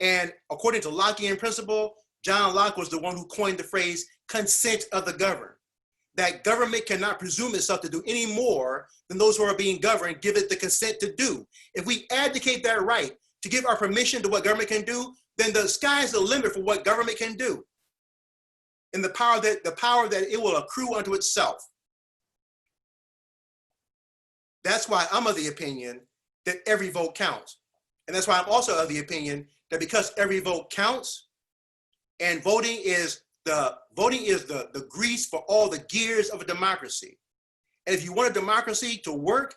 And according to Lockean principle, John Locke was the one who coined the phrase consent of the governed, that government cannot presume itself to do any more than those who are being governed give it the consent to do. If we abdicate that right to give our permission to what government can do, then the sky's the limit for what government can do, and the power that it will accrue unto itself. That's why I'm of the opinion that every vote counts. And that's why I'm also of the opinion that because every vote counts, and voting is the grease for all the gears of a democracy. And if you want a democracy to work,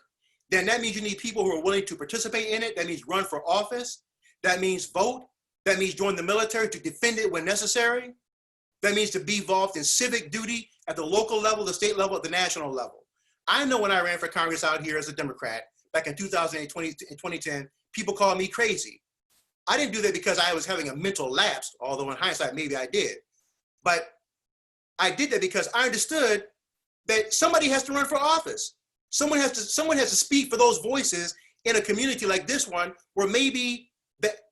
then that means you need people who are willing to participate in it. That means run for office. That means vote. That means join the military to defend it when necessary. That means to be involved in civic duty at the local level, the state level, at the national level. I know when I ran for Congress out here as a Democrat back in 2008, 2010, people called me crazy. I didn't do that because I was having a mental lapse, although in hindsight, maybe I did. But I did that because I understood that somebody has to run for office. Someone has to speak for those voices in a community like this one, where maybe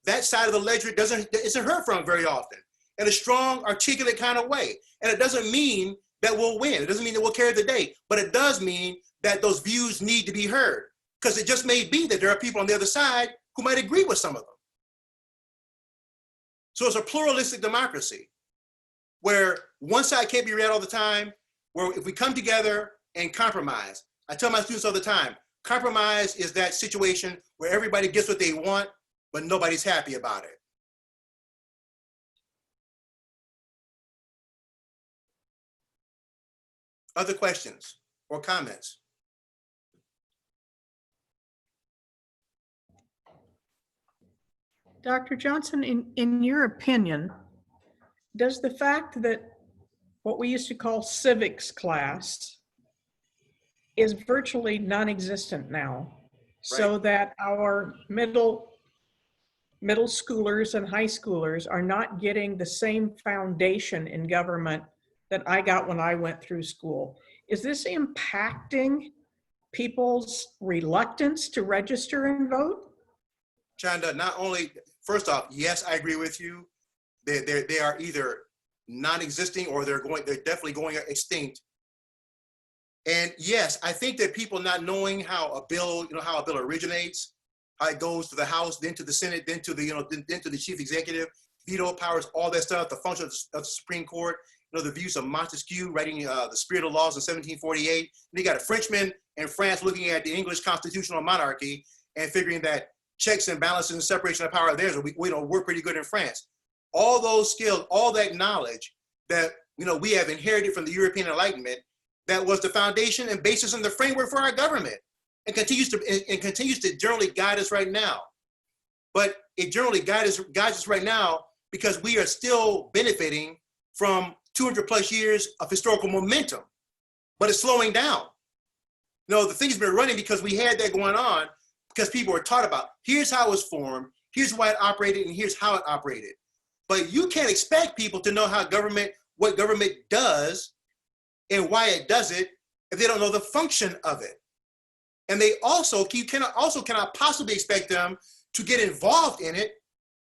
that side of the ledger isn't heard from very often, in a strong, articulate kind of way. And it doesn't mean that we'll win. It doesn't mean that we'll carry the day, but it does mean that those views need to be heard, because it just may be that there are people on the other side who might agree with some of them. So it's a pluralistic democracy where one side can't be read all the time, where if we come together and compromise, I tell my students all the time, compromise is that situation where everybody gets what they want, but nobody's happy about it. Other questions or comments? Dr. Johnson, in your opinion, does the fact that what we used to call civics class is virtually non-existent now, so that our middle schoolers and high schoolers are not getting the same foundation in government that I got when I went through school? Is this impacting people's reluctance to register and vote? Chanda, not only, first off, yes, I agree with you. They are either non-existing or they're definitely going extinct. And yes, I think that people not knowing how a bill originates, how it goes to the House, then to the Senate, then to the chief executive, veto powers, all that stuff, the function of the Supreme Court, the views of Montesquieu writing the Spirit of Laws in 1748. And you got a Frenchman in France looking at the English constitutional monarchy and figuring that checks and balances and separation of power there, we're pretty good in France. All those skills, all that knowledge that we have inherited from the European Enlightenment, that was the foundation and basis and the framework for our government, and continues to generally guide us right now. But it generally guides us right now because we are still benefiting from 200 plus years of historical momentum, but it's slowing down. The thing's been running because we had that going on, because people were taught about, here's how it was formed, here's why it operated, and here's how it operated. But you can't expect people to know what government does and why it does it if they don't know the function of it. And they you cannot possibly expect them to get involved in it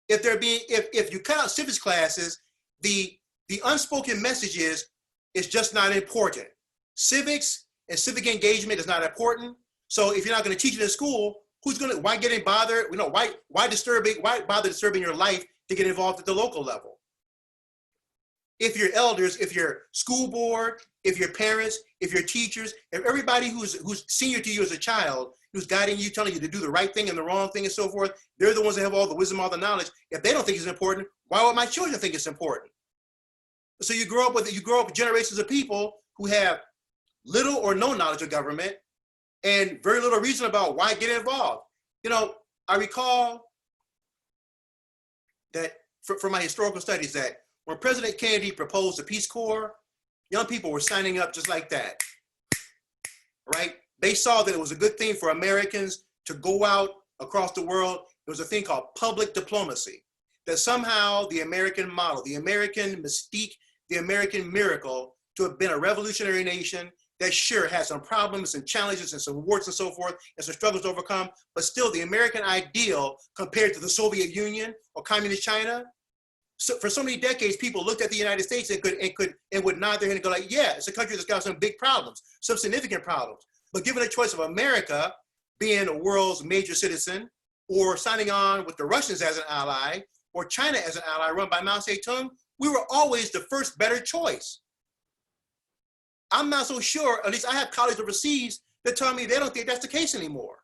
if you cut out civics classes. The unspoken message is it's just not important. Civics and civic engagement is not important. So if you're not going to teach it in school, why get bothered? Why bother disturbing your life to get involved at the local level? If your elders, if your school board, if your parents, if your teachers, if everybody who's senior to you as a child, who's guiding you, telling you to do the right thing and the wrong thing and so forth, they're the ones that have all the wisdom, all the knowledge. If they don't think it's important, why would my children think it's important? So you grow up with generations of people who have little or no knowledge of government and very little reason about why get involved. I recall that from my historical studies that when President Kennedy proposed the Peace Corps, young people were signing up just like that, right? They saw that it was a good thing for Americans to go out across the world. There was a thing called public diplomacy, that somehow the American model, the American mystique, the American miracle to have been a revolutionary nation that sure has some problems and challenges and some warts and so forth and some struggles to overcome, but still the American ideal compared to the Soviet Union or communist China. So for so many decades, people looked at the United States and would nod their head and go like, yeah, it's a country that's got some big problems, some significant problems. But given a choice of America being a world's major citizen, or signing on with the Russians as an ally, or China as an ally run by Mao Zedong, we were always the first better choice. I'm not so sure, at least I have colleagues overseas that tell me they don't think that's the case anymore.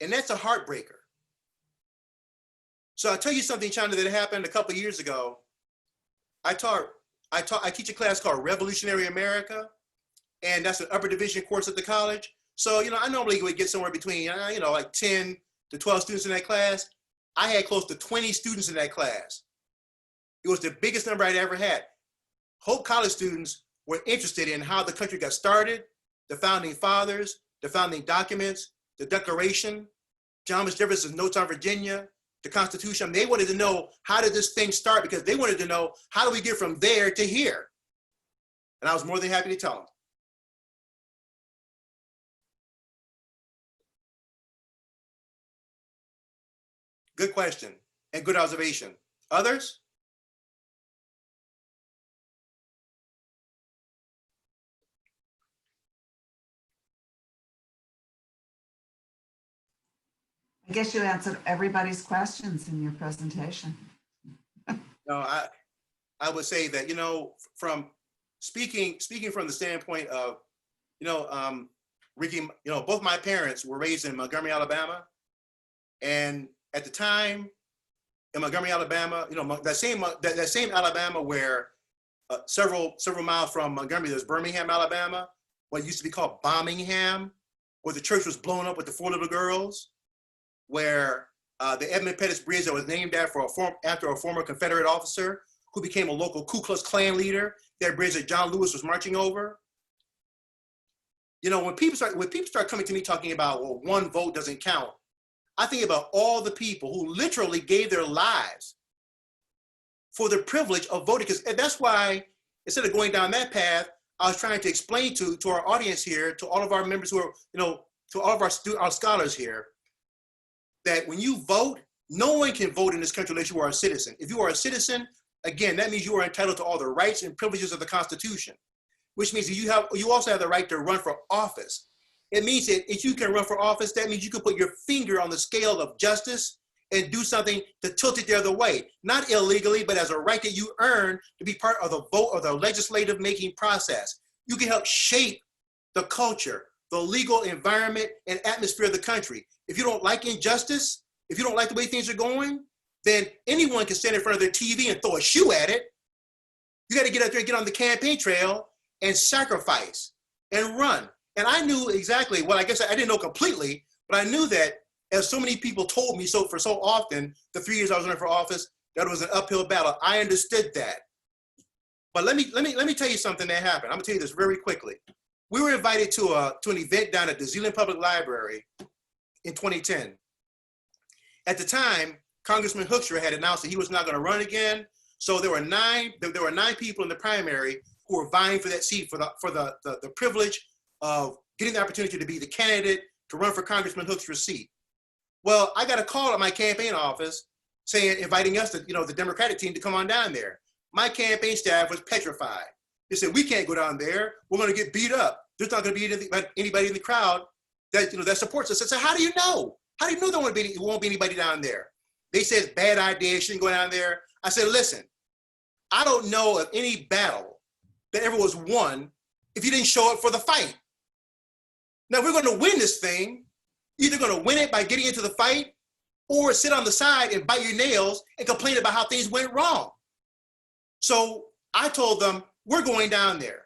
And that's a heartbreaker. So I'll tell you something, China, that happened a couple of years ago. I teach a class called Revolutionary America, and that's an upper division course at the college. So, I normally would get somewhere between, like 10 to 12 students in that class. I had close to 20 students in that class. It was the biggest number I'd ever had. Hope College students were interested in how the country got started, the founding fathers, the founding documents, the Declaration, John Jefferson's Notes on Virginia, the Constitution. They wanted to know, how did this thing start? Because they wanted to know, how do we get from there to here? And I was more than happy to tell them. Good question and good observation. Others? I guess you answered everybody's questions in your presentation. No, I would say that, from speaking from the standpoint of, Ricky, both my parents were raised in Montgomery, Alabama. And at the time in Montgomery, Alabama, that same Alabama where several miles from Montgomery, there's Birmingham, Alabama, what used to be called Birmingham, where the church was blown up with the 4 little girls, where the Edmund Pettus Bridge that was named after a former Confederate officer who became a local Ku Klux Klan leader, that bridge that John Lewis was marching over. When people start coming to me talking about, well, one vote doesn't count, I think about all the people who literally gave their lives for the privilege of voting. Because that's why, instead of going down that path, I was trying to explain to our audience here, to all of our members who are, to all of our scholars here, that when you vote, no one can vote in this country unless you are a citizen. If you are a citizen, again, that means you are entitled to all the rights and privileges of the Constitution, which means that you also have the right to run for office. It means that if you can run for office, that means you can put your finger on the scale of justice and do something to tilt it the other way, not illegally, but as a right that you earn to be part of the vote or the legislative making process. You can help shape the culture, the legal environment and atmosphere of the country. If you don't like injustice, if you don't like the way things are going, then anyone can stand in front of their TV and throw a shoe at it. You got to get out there and get on the campaign trail and sacrifice and run. And I knew exactly, well, I guess I didn't know completely, but I knew that, as so many people told me so often, the 3 years I was running for office, that it was an uphill battle. I understood that. But let me tell you something that happened. I'm gonna tell you this very quickly. We were invited to an event down at the Zealand Public Library in 2010. At the time, Congressman Hoekstra had announced that he was not going to run again. So there were nine people in the primary who were vying for that seat, for the privilege of getting the opportunity to be the candidate to run for Congressman Hoekstra's seat. Well, I got a call at my campaign office inviting us, the Democratic team, to come on down there. My campaign staff was petrified. They said, we can't go down there. We're going to get beat up. There's not going to be anybody in the crowd that supports us. I said, how do you know? How do you know there won't be anybody down there? They said, bad idea, shouldn't go down there. I said, listen, I don't know of any battle that ever was won if you didn't show up for the fight. Now, if we're going to win this thing, either going to win it by getting into the fight or sit on the side and bite your nails and complain about how things went wrong. So I told them, we're going down there.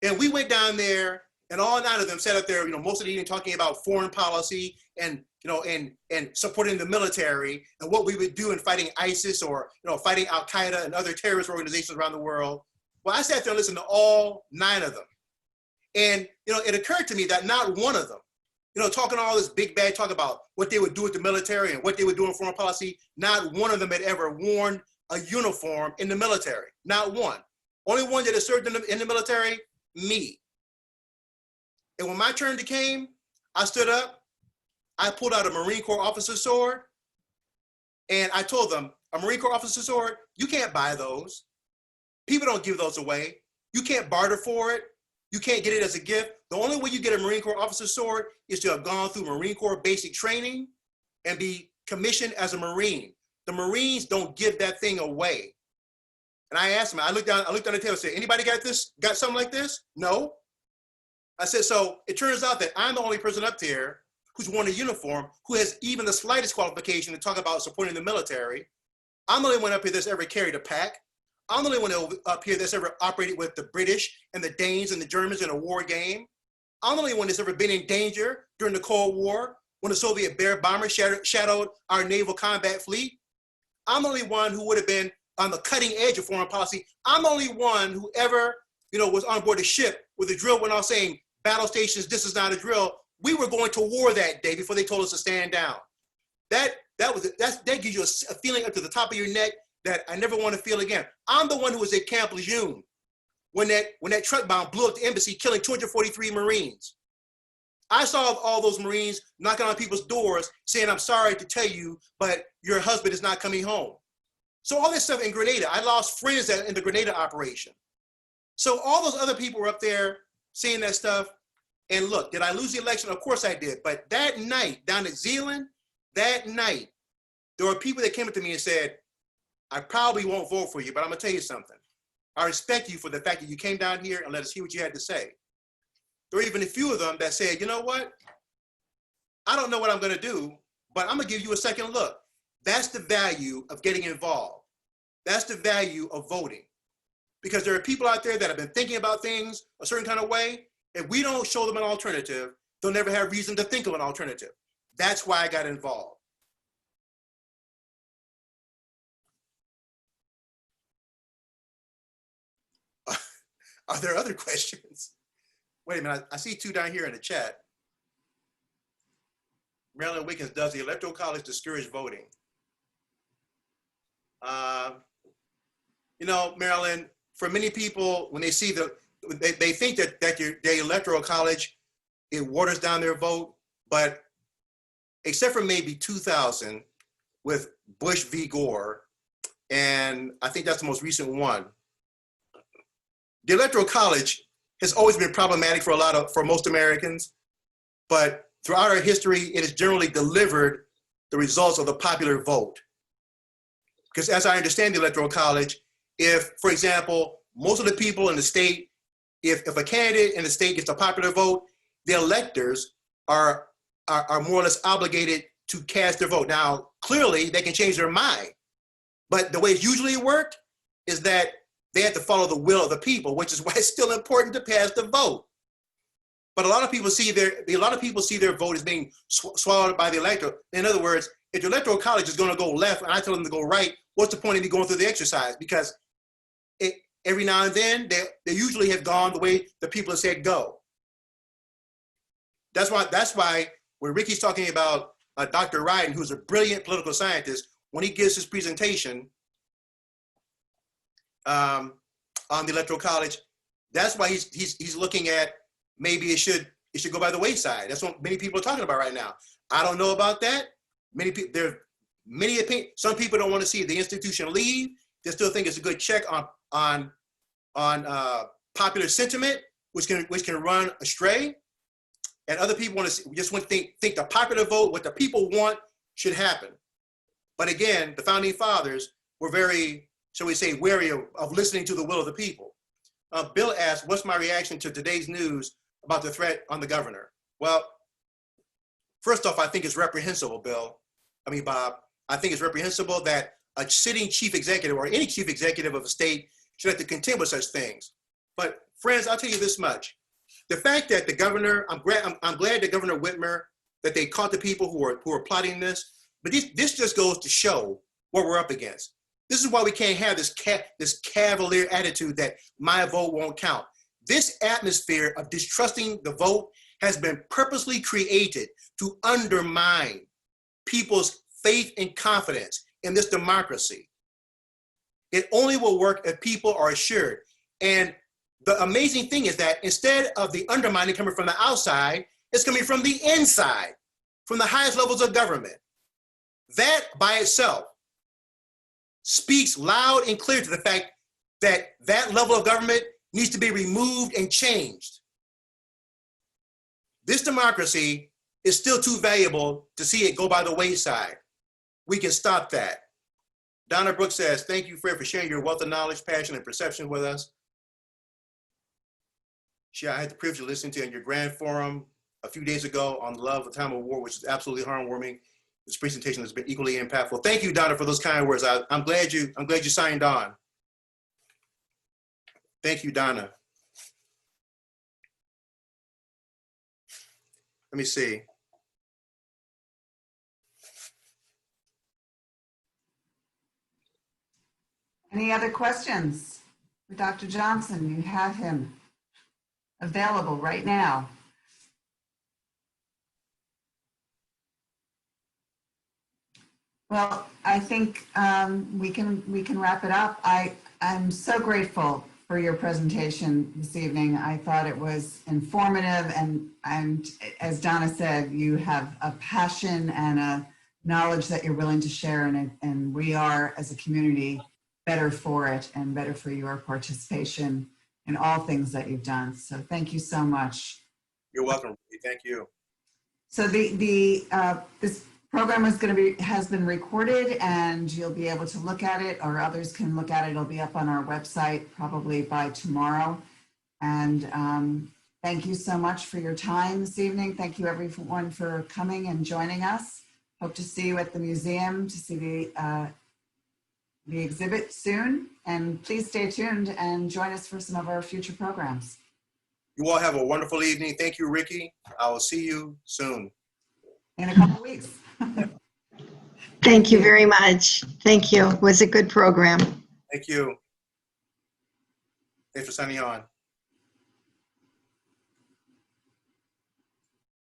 And we went down there And all 9 of them sat up there, most of the evening talking about foreign policy and, and supporting the military and what we would do in fighting ISIS or, fighting Al Qaeda and other terrorist organizations around the world. Well, I sat there and listened to all 9 of them. And, it occurred to me that not one of them, talking all this big bad talk about what they would do with the military and what they would do in foreign policy, not one of them had ever worn a uniform in the military. Not one. Only one that had served in the military, me. And when my turn came, I stood up, I pulled out a Marine Corps officer's sword, and I told them, a Marine Corps officer's sword, you can't buy those. People don't give those away. You can't barter for it. You can't get it as a gift. The only way you get a Marine Corps officer's sword is to have gone through Marine Corps basic training and be commissioned as a Marine. The Marines don't give that thing away. And I asked them, I looked on the table and said, anybody got something like this? No. I said, so it turns out that I'm the only person up there who's worn a uniform, who has even the slightest qualification to talk about supporting the military. I'm the only one up here that's ever carried a pack. I'm the only one up here that's ever operated with the British and the Danes and the Germans in a war game. I'm the only one that's ever been in danger during the Cold War when the Soviet Bear bomber shadowed our naval combat fleet. I'm the only one who would have been on the cutting edge of foreign policy. I'm the only one who ever, was on board a ship with a drill went off saying, battle stations, this is not a drill. We were going to war that day before they told us to stand down. That gives you a feeling up to the top of your neck that I never want to feel again. I'm the one who was at Camp Lejeune when that truck bomb blew up the embassy, killing 243 Marines. I saw all those Marines knocking on people's doors saying, I'm sorry to tell you, but your husband is not coming home. So all this stuff in Grenada, I lost friends in the Grenada operation. So all those other people were up there saying that stuff. And look, did I lose the election? Of course I did. But that night down at Zealand, there were people that came up to me and said, I probably won't vote for you, but I'm gonna tell you something. I respect you for the fact that you came down here and let us hear what you had to say. There were even a few of them that said, you know what? I don't know what I'm gonna do, but I'm gonna give you a second look. That's the value of getting involved. That's the value of voting. Because there are people out there that have been thinking about things a certain kind of way. If we don't show them an alternative, they'll never have reason to think of an alternative. That's why I got involved. Are there other questions? Wait a minute, I see 2 down here in the chat. Marilyn Wiggins, does the Electoral College discourage voting? Marilyn, for many people, when they see they think that the Electoral College, it waters down their vote, but except for maybe 2000 with Bush v. Gore, and I think that's the most recent one, the Electoral College has always been problematic for most Americans, but throughout our history, it has generally delivered the results of the popular vote. Because as I understand the Electoral College, if, for example, most of the people in the state, if a candidate in the state gets a popular vote, the electors are more or less obligated to cast their vote. Now, clearly, they can change their mind, but the way it's usually worked is that they have to follow the will of the people, which is why it's still important to pass the vote. But a lot of people see their vote as being swallowed by the electorate. In other words, if the Electoral College is going to go left and I tell them to go right, what's the point of me going through the exercise? Because every now and then, they usually have gone the way the people have said go. That's why when Ricky's talking about Dr. Ryden, who's a brilliant political scientist, when he gives his presentation on the Electoral College, that's why he's looking at maybe it should go by the wayside. That's what many people are talking about right now. I don't know about that. There are many opinions. Some people don't want to see the institution leave. They still think it's a good check on popular sentiment, which can run astray. And other people just want to think the popular vote, what the people want, should happen. But again, the founding fathers were very, shall we say, wary of listening to the will of the people. Bill asked, what's my reaction to today's news about the threat on the governor? Well, first off, I think it's reprehensible, Bob. I think it's reprehensible that a sitting chief executive or any chief executive of a state should have to contend with such things. But friends, I'll tell you this much. The fact that the governor, I'm glad that Governor Whitmer, that they caught the people who are plotting this, but this just goes to show what we're up against. This is why we can't have this cavalier attitude that my vote won't count. This atmosphere of distrusting the vote has been purposely created to undermine people's faith and confidence in this democracy. It only will work if people are assured. And the amazing thing is that instead of the undermining coming from the outside, it's coming from the inside, from the highest levels of government. That by itself speaks loud and clear to the fact that that level of government needs to be removed and changed. This democracy is still too valuable to see it go by the wayside. We can stop that. Donna Brooks says, thank you, Fred, for sharing your wealth of knowledge, passion, and perception with us. I had the privilege of listening to your grand forum a few days ago on the love of time of war, which is absolutely heartwarming. This presentation has been equally impactful. Thank you, Donna, for those kind words. I'm glad you signed on. Thank you, Donna. Let me see. Any other questions for Dr. Johnson? You have him available right now. Well, I think we can wrap it up. I'm so grateful for your presentation this evening. I thought it was informative, and as Donna said, you have a passion and a knowledge that you're willing to share, and we are, as a community, better for it and better for your participation in all things that you've done. So thank you so much. You're welcome. Thank you. So this program has been recorded, and you'll be able to look at it, or others can look at it. It'll be up on our website probably by tomorrow. And thank you so much for your time this evening. Thank you everyone for coming and joining us. Hope to see you at the museum to see the exhibit soon. And please stay tuned and join us for some of our future programs. You all have a wonderful evening. Thank you, Ricky. I will see you soon. In a couple weeks. Thank you very much. Thank you. It was a good program. Thank you. Thanks for signing on.